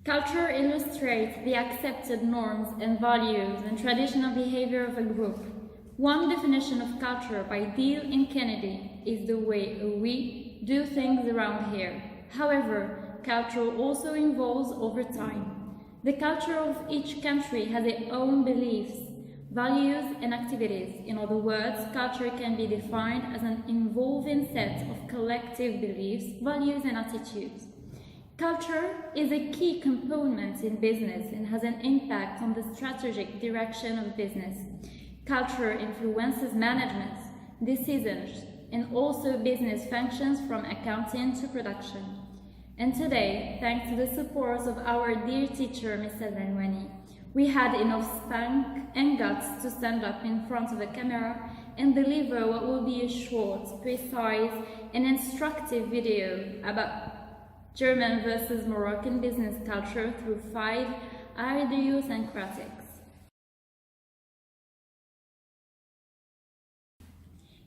Culture illustrates the accepted norms and values and traditional behavior of a group. One definition of culture by Deal and Kennedy is the way we do things around here. However, culture also evolves over time. The culture of each country has its own beliefs, values and activities. In other words, culture can be defined as an evolving set of collective beliefs, values and attitudes. Culture is a key component in business and has an impact on the strategic direction of business. Culture influences management, decisions, and also business functions from accounting to production. And today, thanks to the support of our dear teacher, Mr. Benwani, we had enough spunk and guts to stand up in front of a camera and deliver what will be a short, precise, and instructive video about German versus Moroccan business culture through 5 idiosyncratics.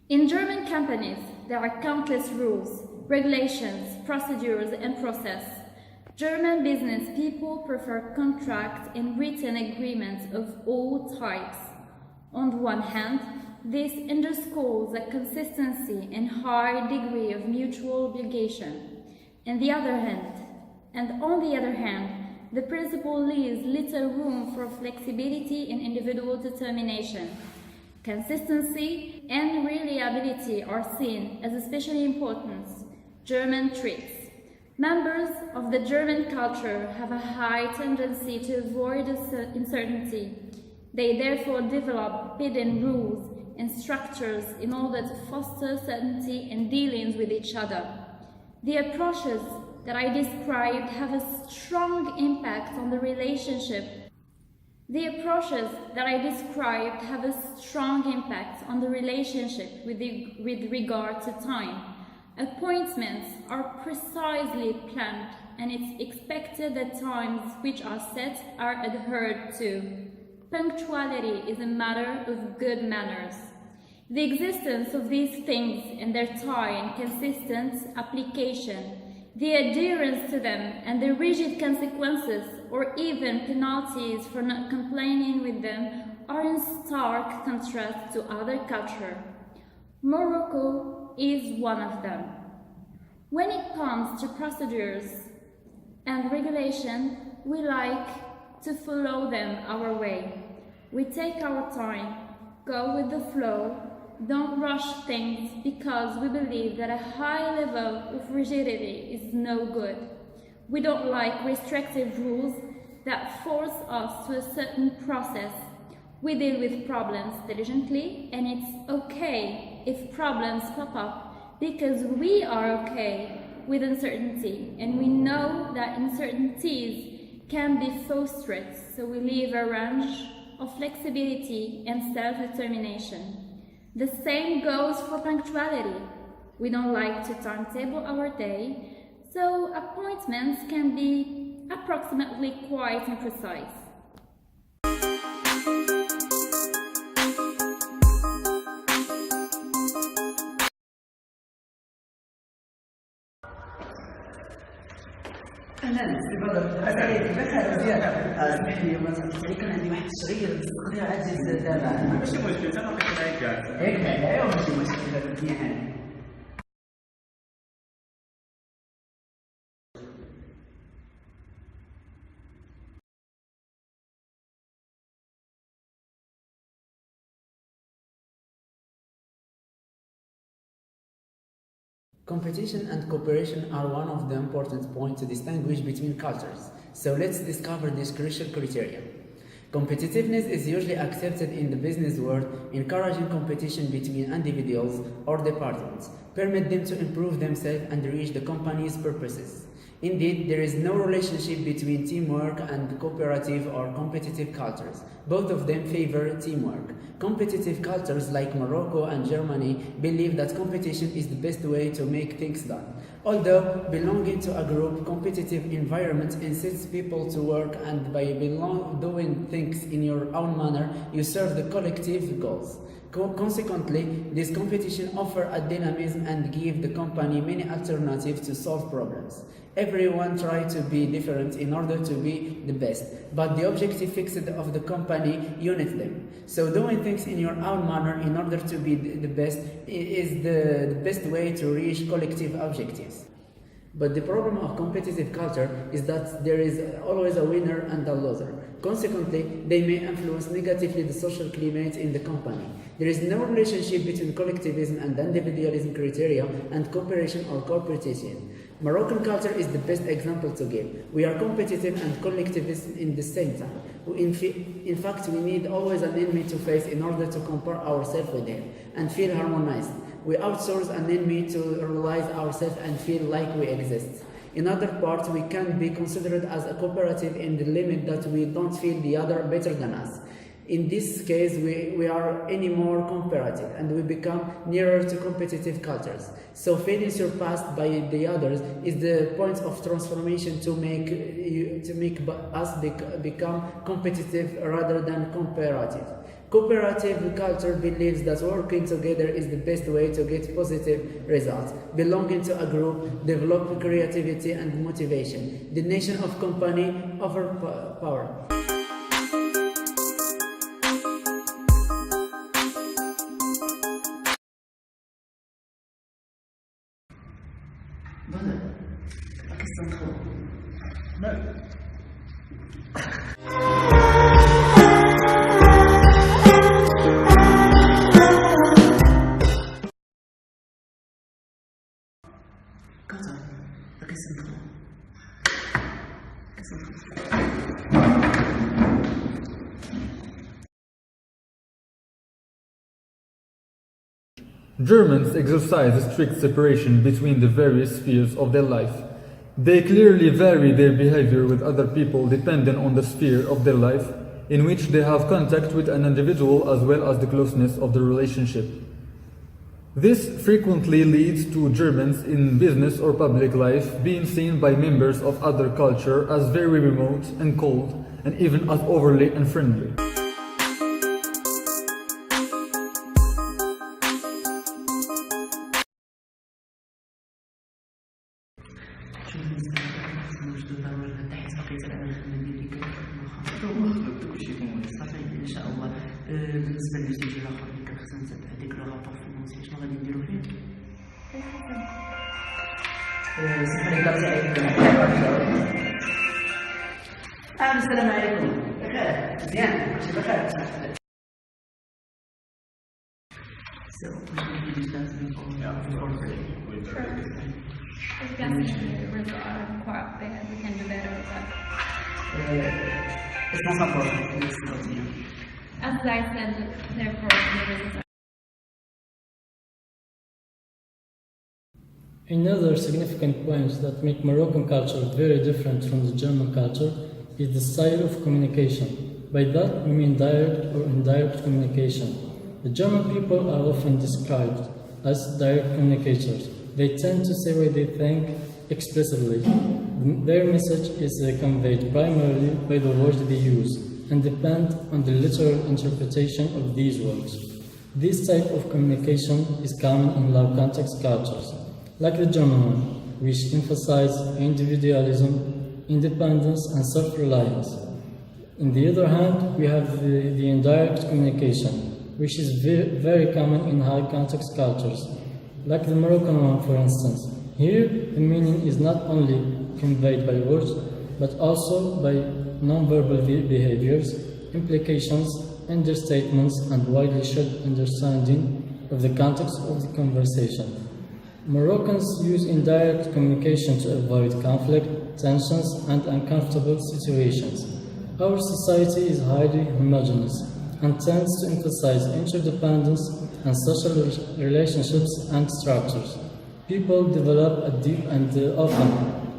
In German companies, there are countless rules, regulations, procedures, and process. German business people prefer contracts and written agreements of all types. On the one hand, this underscores a consistency and high degree of mutual obligation. On the other hand, the principle leaves little room for flexibility and individual determination. Consistency and reliability are seen as especially important German traits. Members of the German culture have a high tendency to avoid uncertainty. They therefore develop hidden rules and structures in order to foster certainty and dealings with each other. The approaches that I described have a strong impact on the relationship. With regard to time. Appointments are precisely planned, and it's expected that times which are set are adhered to. Punctuality is a matter of good manners. The existence of these things and their time and consistent application, the adherence to them and the rigid consequences or even penalties for not complying with them are in stark contrast to other culture. Morocco is one of them. When it comes to procedures and regulation, we like to follow them our way. We take our time, go with the flow, don't rush things because we believe that a high level of rigidity is no good. We don't like restrictive rules that force us to a certain process. We deal with problems diligently, and it's okay if problems pop up because we are okay with uncertainty, and we know that uncertainties can be fostered, so we leave a range of flexibility and self-determination. The same goes for punctuality. We don't like to timetable our day, so appointments can be approximately quite imprecise. اهلا سي بدر اساليك بخير مزيان سمح لي مثلا كان عندي واحد الصغير نستقدر عاجز دابا ماشي مشكل انا نعطيك هيك هيك ايوا ماشي مشكل مزيان Competition and cooperation are one of the important points to distinguish between cultures, so let's discover this crucial criteria. Competitiveness is usually accepted in the business world, encouraging competition between individuals or departments, permit them to improve themselves and reach the company's purposes. Indeed, there is no relationship between teamwork and cooperative or competitive cultures. Both of them favor teamwork. Competitive cultures like Morocco and Germany believe that competition is the best way to make things done. Although belonging to a group competitive environment insists people to work, and by doing things in your own manner, you serve the collective goals. Consequently, this competition offers a dynamism and give the company many alternatives to solve problems. Everyone tries to be different in order to be the best, but the objective fixed of the company unite them. So doing things in your own manner in order to be the best is the best way to reach collective objectives. But the problem of competitive culture is that there is always a winner and a loser. Consequently, they may influence negatively the social climate in the company. There is no relationship between collectivism and individualism criteria and cooperation or corporatism. Moroccan culture is the best example to give. We are competitive and collectivist in the same time. In fact, we need always an enemy to face in order to compare ourselves with him and feel harmonized. We outsource an enemy to realize ourselves and feel like we exist. In other parts, we can be considered as a cooperative in the limit that we don't feel the other better than us. In this case, we are any more comparative and we become nearer to competitive cultures. So feeling surpassed by the others is the point of transformation to make us become competitive rather than comparative. Cooperative culture believes that working together is the best way to get positive results. Belonging to a group, develop creativity and motivation. The nation of company over power. بدر قصة نخوض قطر قصة نخوض قصة نخوض Germans exercise a strict separation between the various spheres of their life. They clearly vary their behavior with other people depending on the sphere of their life in which they have contact with an individual as well as the closeness of the relationship. This frequently leads to Germans in business or public life being seen by members of other culture as very remote and cold and even as overly unfriendly. بالنسبه للجيل الاخر اللي كنخصنا هذيك لو غابور فينونسي شنو غادي نديرو فيه؟ السلام عليكم بخير مزيان كلشي بخير As I said, therefore, Another significant point that make Moroccan culture very different from the German culture is the style of communication. By that, we mean direct or indirect communication. The German people are often described as direct communicators. They tend to say what they think explicitly. Their message is conveyed primarily by the words they use and depend on the literal interpretation of these words. This type of communication is common in low context cultures, like the German one, which emphasize individualism, independence, and self-reliance. On the other hand, we have the indirect communication, which is very common in high context cultures, like the Moroccan one, for instance. Here, the meaning is not only conveyed by words, but also by non-verbal behaviors, implications, understatements, and widely shared understanding of the context of the conversation. Moroccans use indirect communication to avoid conflict, tensions, and uncomfortable situations. Our society is highly homogeneous and tends to emphasize interdependence and social relationships and structures. People develop a deep and often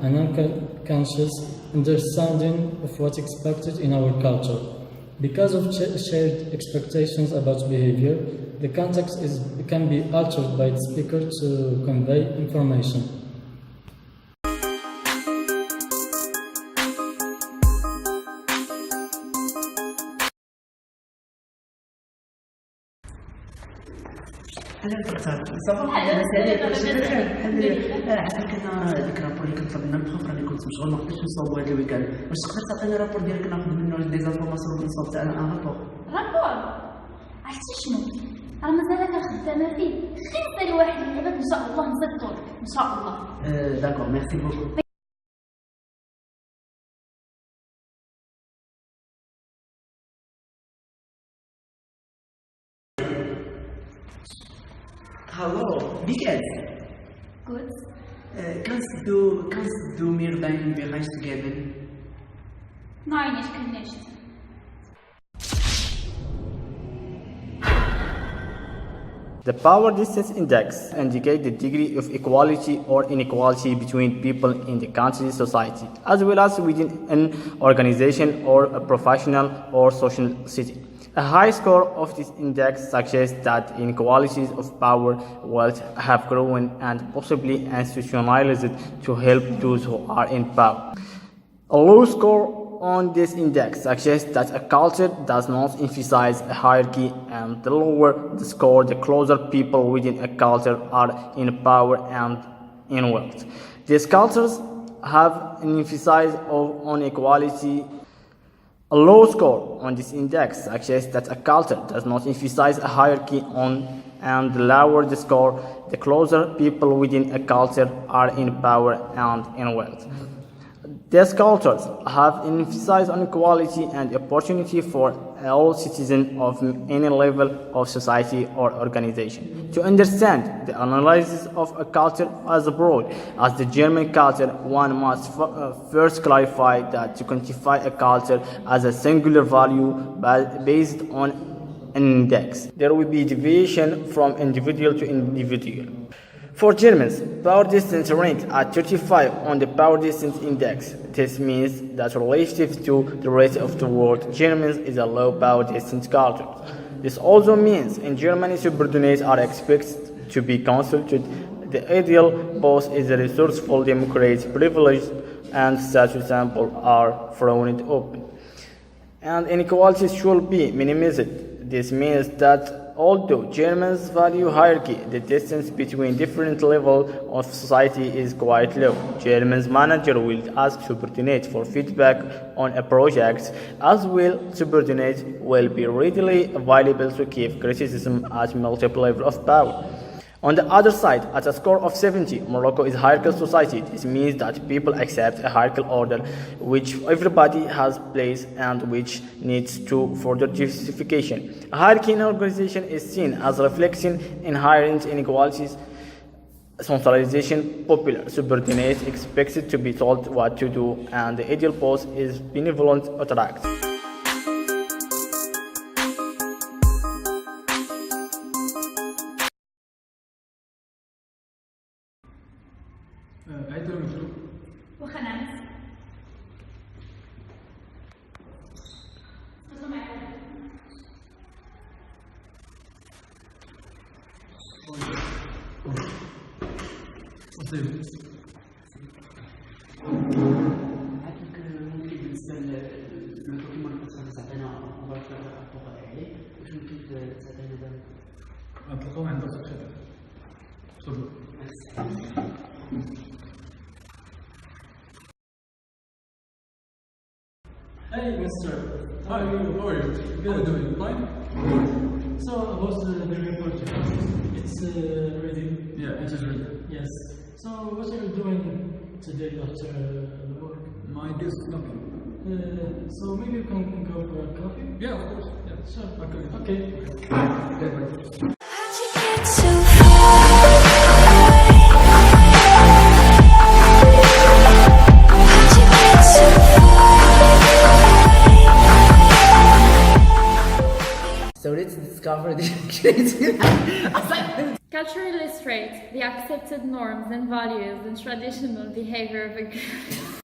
an unconscious understanding of what's expected in our culture. Because of shared expectations about behavior, the context can be altered by the speaker to convey information. صافا انا سالي ماشي بخير بحال عفاك انا ديك الرابور اللي كنطلب منا البروف راني كنت مشغول ما قدرتش نصاوب هذا الويكاند واش تقدر تعطيني الرابور ديالك ناخذ منه دي زانفورماسيون ونصاوب تاع ان رابور رابور عرفتي شنو؟ راه مازال انا خدامه فيه غير سالي واحد اللعبات ان شاء الله نصدقوا لك ان شاء الله. داكور ميرسي بوكو. Hallo, wie geht's? Gut. Kannst du mir deinen Bereich geben? Nein, ich kann nicht. The power distance index indicates the degree of equality or inequality between people in the country's society, as well as within an organization or a professional or social setting. A high score of this index suggests that inequalities of power, wealth have grown and possibly institutionalized to help those who are in power. A low score on this index suggests that a culture does not emphasize a hierarchy, and the lower the score, the closer people within a culture are in power and in wealth. These cultures have an emphasis on equality. A low score on this index suggests that a culture does not emphasize a hierarchy and the lower the score, the closer people within a culture are in power and in wealth. These cultures have an emphasis on equality and opportunity for all citizens of any level of society or organization. To understand the analysis of a culture as broad as the German culture, one must first clarify that to quantify a culture as a singular value based on an index, there will be deviation from individual to individual. For Germans, power distance ranked at 35 on the power distance index. This means that relative to the rest of the world, Germans is a low power distance culture. This also means in Germany subordinates are expected to be consulted. The ideal boss is a resourceful democrat, privileged and such examples are frowned upon. And inequalities should be minimized. This means that although Germans value hierarchy, the distance between different levels of society is quite low. Germans manager will ask subordinates for feedback on a project, as well subordinates will be readily available to give criticism at multiple levels of power. On the other side, at a score of 70, Morocco is a hierarchical society. This means that people accept a hierarchical order which everybody has place and which needs to further justification. A hierarchy in an organization is seen as reflecting inherent inequalities, centralization, popular subordinates expected to be told what to do, and the ideal boss is benevolent autocrat. وخناس. عافاك ممكن بالنسبه للدوكيمون اللي كنت تعطينا مباشره الطوق عليه واش ممكن تعطينا دابا نطلقوه عند الخدمة. صبر. Hey, Mr. Hi, how are you? Good, doing fine? So, about the report, it's ready? Yeah, it is ready. Yes. So, what are you doing today after the work? My desk is nothing. So, maybe you can go for a coffee? Yeah, of course. Yeah. Sure. Okay. Okay. So let's discover the creative. Culture illustrates the accepted norms and values and traditional behavior of a group.